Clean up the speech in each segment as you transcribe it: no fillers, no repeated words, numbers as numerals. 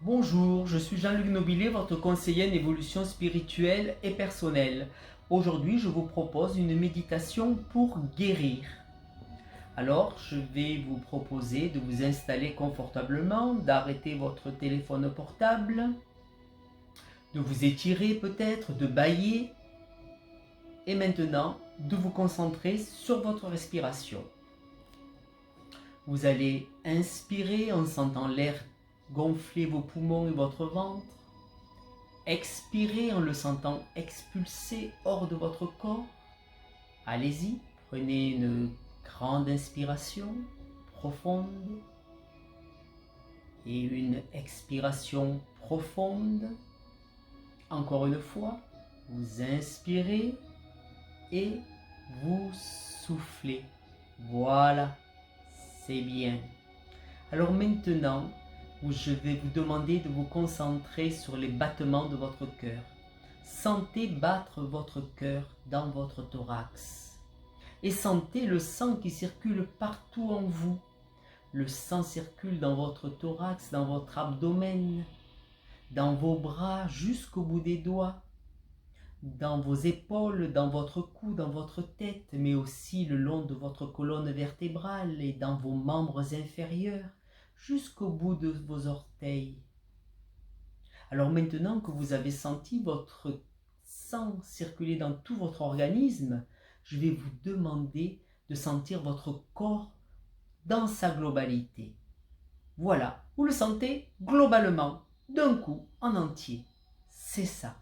Bonjour, je suis Jean-Luc Nobilet, votre conseiller en évolution spirituelle et personnelle. Aujourd'hui, je vous propose une méditation pour guérir. Alors, je vais vous proposer de vous installer confortablement, d'arrêter votre téléphone portable, de vous étirer peut-être, de bâiller, et maintenant, de vous concentrer sur votre respiration. Vous allez inspirer en sentant l'air gonfler vos poumons et votre ventre. Expirez en le sentant expulser hors de votre corps. Allez-y, prenez une grande inspiration profonde et une expiration profonde. Encore une fois, vous inspirez et vous soufflez. Voilà, c'est bien. Alors maintenant, je vais vous demander de vous concentrer sur les battements de votre cœur. Sentez battre votre cœur dans votre thorax. Et sentez le sang qui circule partout en vous. Le sang circule dans votre thorax, dans votre abdomen, dans vos bras jusqu'au bout des doigts, dans vos épaules, dans votre cou, dans votre tête, mais aussi le long de votre colonne vertébrale et dans vos membres inférieurs, jusqu'au bout de vos orteils. Alors maintenant que vous avez senti votre sang circuler dans tout votre organisme, je vais vous demander de sentir votre corps dans sa globalité. Voilà, vous le sentez globalement, d'un coup, en entier. C'est ça,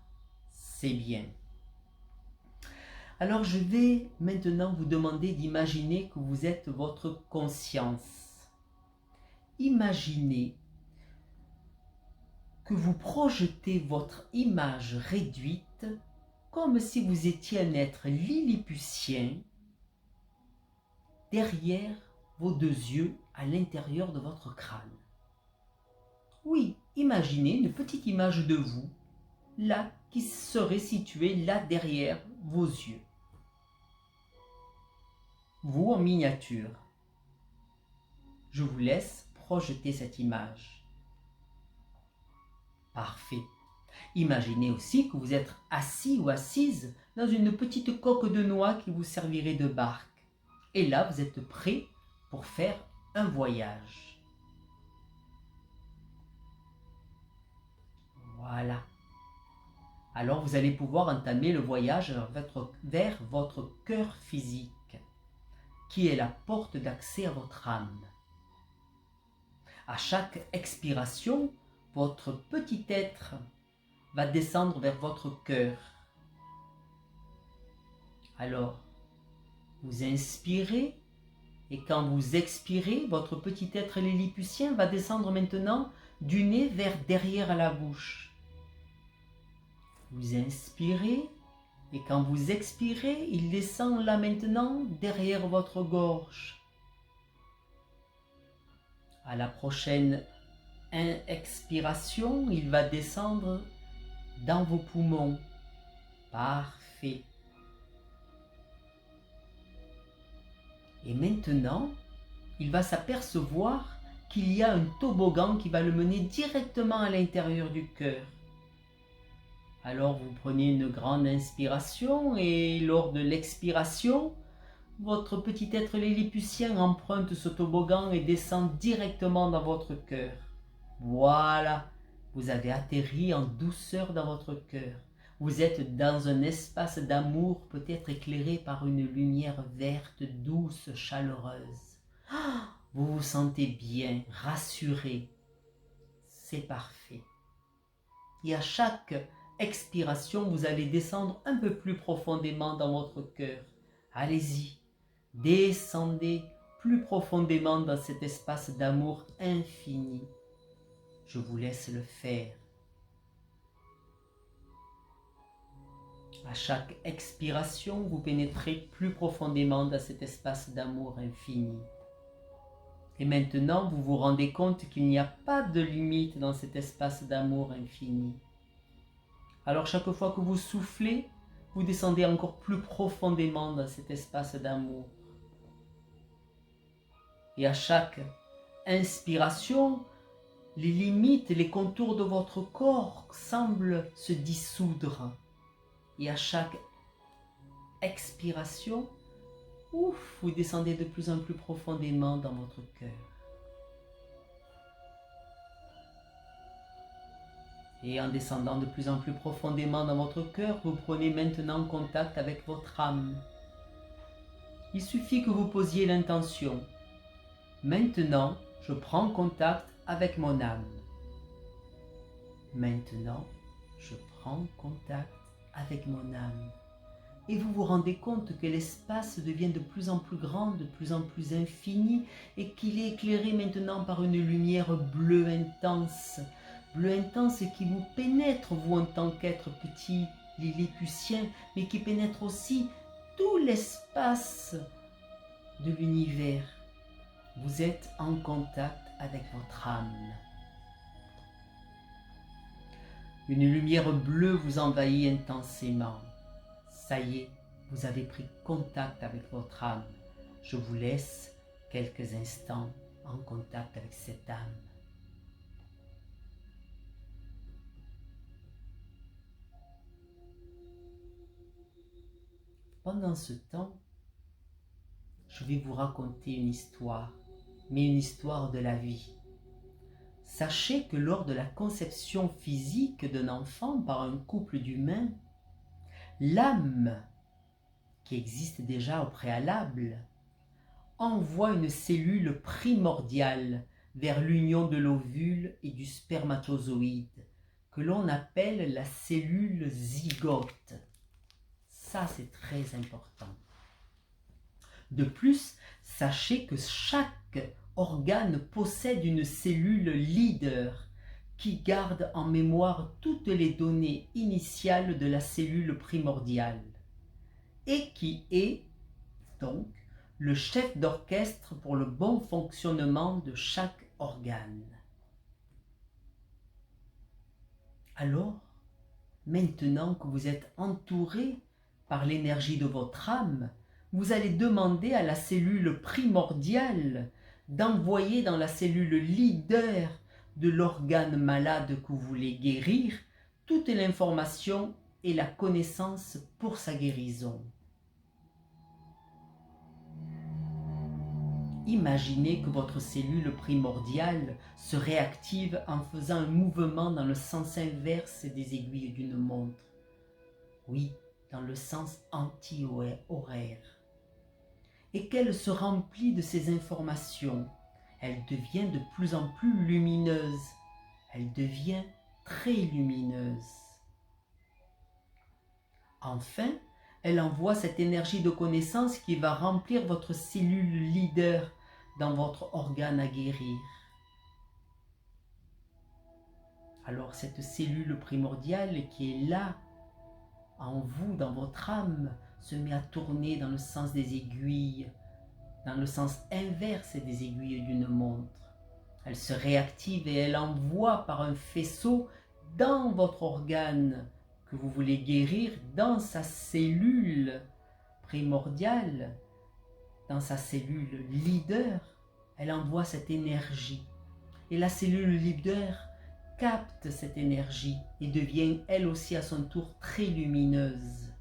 c'est bien. Alors je vais maintenant vous demander d'imaginer que vous êtes votre conscience. Imaginez que vous projetez votre image réduite comme si vous étiez un être lilliputien derrière vos deux yeux à l'intérieur de votre crâne. Oui, imaginez une petite image de vous, là, qui serait située là derrière vos yeux. Vous en miniature. Je vous laisse projeter cette image. Parfait. Imaginez aussi que vous êtes assis ou assise dans une petite coque de noix qui vous servirait de barque. Et là, vous êtes prêt pour faire un voyage. Voilà. Alors, vous allez pouvoir entamer le voyage vers votre cœur physique, qui est la porte d'accès à votre âme. À chaque expiration, votre petit être va descendre vers votre cœur. Alors, vous inspirez et quand vous expirez, votre petit être lilliputien va descendre maintenant du nez vers derrière la bouche. Vous inspirez et quand vous expirez, il descend là maintenant derrière votre gorge. À la prochaine expiration, il va descendre dans vos poumons. Parfait. Et maintenant, il va s'apercevoir qu'il y a un toboggan qui va le mener directement à l'intérieur du cœur. Alors vous prenez une grande inspiration et lors de l'expiration, votre petit être lilliputien emprunte ce toboggan et descend directement dans votre cœur. Voilà, vous avez atterri en douceur dans votre cœur. Vous êtes dans un espace d'amour peut-être éclairé par une lumière verte, douce, chaleureuse. Vous vous sentez bien, rassuré. C'est parfait. Et à chaque expiration, vous allez descendre un peu plus profondément dans votre cœur. Allez-y, descendez plus profondément dans cet espace d'amour infini. Je vous laisse le faire. À chaque expiration, vous pénétrez plus profondément dans cet espace d'amour infini. Et maintenant, vous vous rendez compte qu'il n'y a pas de limite dans cet espace d'amour infini. Alors chaque fois que vous soufflez, vous descendez encore plus profondément dans cet espace d'amour. Et à chaque inspiration, les limites, les contours de votre corps semblent se dissoudre. Et à chaque expiration, ouf, vous descendez de plus en plus profondément dans votre cœur. Et en descendant de plus en plus profondément dans votre cœur, vous prenez maintenant contact avec votre âme. Il suffit que vous posiez l'intention. Maintenant, je prends contact avec mon âme. Maintenant, je prends contact avec mon âme. Et vous vous rendez compte que l'espace devient de plus en plus grand, de plus en plus infini, et qu'il est éclairé maintenant par une lumière bleue intense qui vous pénètre, vous en tant qu'être petit lilliputien, mais qui pénètre aussi tout l'espace de l'univers. Vous êtes en contact avec votre âme. Une lumière bleue vous envahit intensément. Ça y est, vous avez pris contact avec votre âme. Je vous laisse quelques instants en contact avec cette âme. Pendant ce temps, je vais vous raconter une histoire, mais une histoire de la vie. Sachez que lors de la conception physique d'un enfant par un couple d'humains, l'âme, qui existe déjà au préalable, envoie une cellule primordiale vers l'union de l'ovule et du spermatozoïde, que l'on appelle la cellule zygote. Ça, c'est très important. De plus, sachez que chaque organe possède une cellule leader qui garde en mémoire toutes les données initiales de la cellule primordiale et qui est donc le chef d'orchestre pour le bon fonctionnement de chaque organe. Alors, maintenant que vous êtes entouré par l'énergie de votre âme, vous allez demander à la cellule primordiale d'envoyer dans la cellule leader de l'organe malade que vous voulez guérir toute l'information et la connaissance pour sa guérison. Imaginez que votre cellule primordiale se réactive en faisant un mouvement dans le sens inverse des aiguilles d'une montre. Oui, dans le sens anti-horaire. Et qu'elle se remplit de ces informations. Elle devient de plus en plus lumineuse. Elle devient très lumineuse. Enfin, elle envoie cette énergie de connaissance qui va remplir votre cellule leader dans votre organe à guérir. Alors cette cellule primordiale qui est là, en vous, dans votre âme, se met à tourner dans le sens des aiguilles, dans le sens inverse des aiguilles d'une montre. Elle se réactive et elle envoie par un faisceau dans votre organe que vous voulez guérir, dans sa cellule primordiale, dans sa cellule leader. Elle envoie cette énergie. Et la cellule leader capte cette énergie et devient elle aussi à son tour très lumineuse.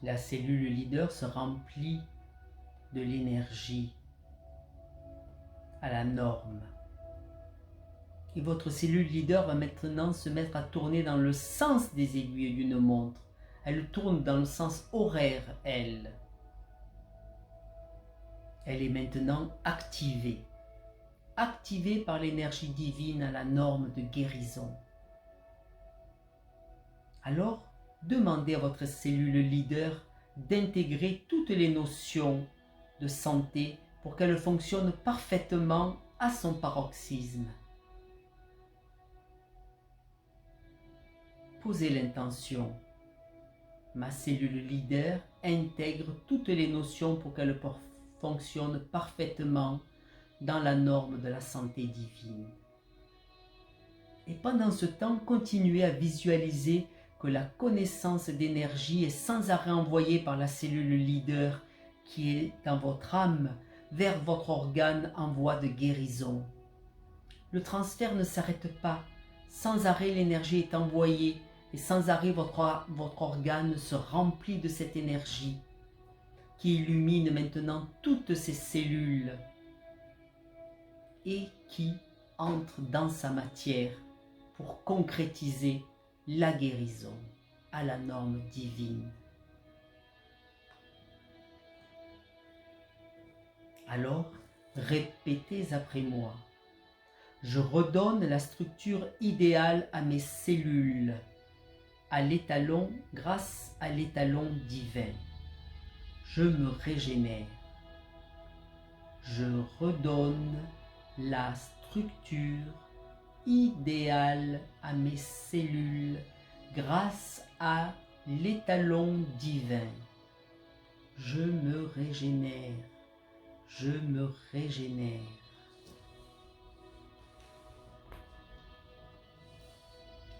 La cellule leader se remplit de l'énergie à la norme. Et votre cellule leader va maintenant se mettre à tourner dans le sens des aiguilles d'une montre. Elle tourne dans le sens horaire, elle. Elle est maintenant activée. Activée par l'énergie divine à la norme de guérison. Alors, demandez à votre cellule leader d'intégrer toutes les notions de santé pour qu'elle fonctionne parfaitement à son paroxysme. Posez l'intention. Ma cellule leader intègre toutes les notions pour qu'elle fonctionne parfaitement dans la norme de la santé divine. Et pendant ce temps, continuez à visualiser que la connaissance d'énergie est sans arrêt envoyée par la cellule leader qui est dans votre âme vers votre organe en voie de guérison. Le transfert ne s'arrête pas. Sans arrêt, l'énergie est envoyée et sans arrêt, votre organe se remplit de cette énergie qui illumine maintenant toutes ces cellules et qui entre dans sa matière pour concrétiser la guérison à la norme divine. Alors, répétez après moi. Je redonne la structure idéale à mes cellules, à l'étalon, grâce à l'étalon divin. Je me régénère. Je redonne la structure idéale à mes cellules grâce à l'étalon divin. Je me régénère. Je me régénère.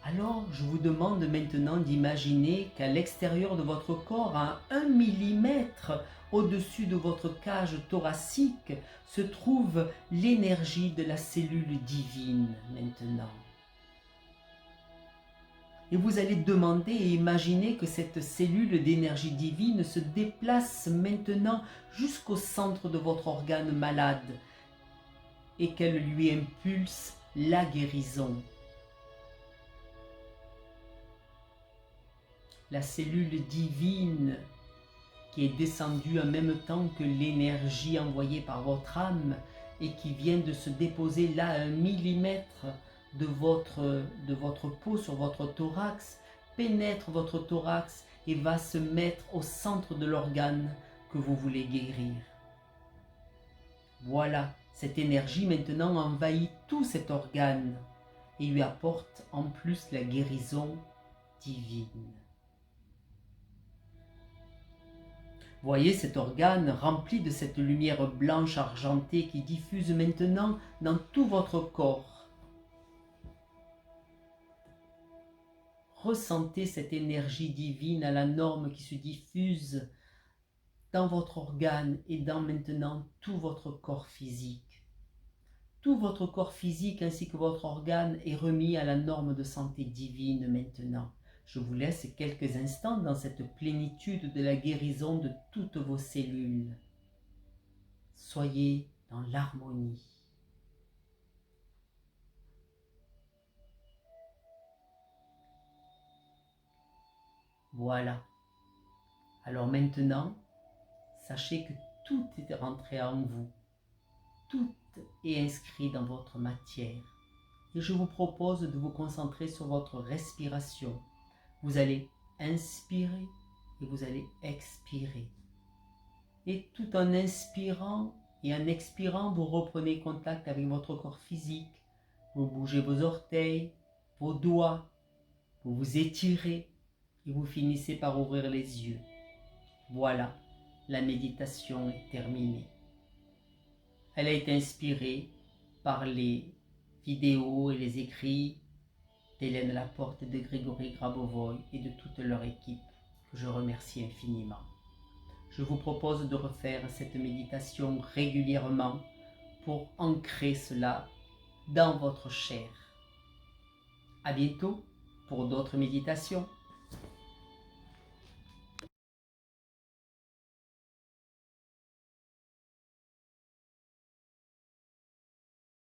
Alors, je vous demande maintenant d'imaginer qu'à l'extérieur de votre corps, à 1 millimètre au-dessus de votre cage thoracique, se trouve l'énergie de la cellule divine maintenant. Et vous allez demander et imaginer que cette cellule d'énergie divine se déplace maintenant jusqu'au centre de votre organe malade et qu'elle lui impulse la guérison. La cellule divine qui est descendue en même temps que l'énergie envoyée par votre âme et qui vient de se déposer là à 1 millimètre de votre peau sur votre thorax, pénètre votre thorax et va se mettre au centre de l'organe que vous voulez guérir. Voilà, cette énergie maintenant envahit tout cet organe et lui apporte en plus la guérison divine. Voyez cet organe rempli de cette lumière blanche argentée qui diffuse maintenant dans tout votre corps. Ressentez cette énergie divine à la norme qui se diffuse dans votre organe et dans maintenant tout votre corps physique. Tout votre corps physique ainsi que votre organe est remis à la norme de santé divine maintenant. Je vous laisse quelques instants dans cette plénitude de la guérison de toutes vos cellules. Soyez dans l'harmonie. Voilà. Alors maintenant, sachez que tout est rentré en vous. Tout est inscrit dans votre matière. Et je vous propose de vous concentrer sur votre respiration. Vous allez inspirer et vous allez expirer. Et tout en inspirant et en expirant, vous reprenez contact avec votre corps physique. Vous bougez vos orteils, vos doigts, vous vous étirez et vous finissez par ouvrir les yeux. Voilà, la méditation est terminée. Elle a été inspirée par les vidéos et les écrits d'Hélène Laporte et de Grégory Grabovoy et de toute leur équipe, que je remercie infiniment. Je vous propose de refaire cette méditation régulièrement pour ancrer cela dans votre chair. À bientôt pour d'autres méditations.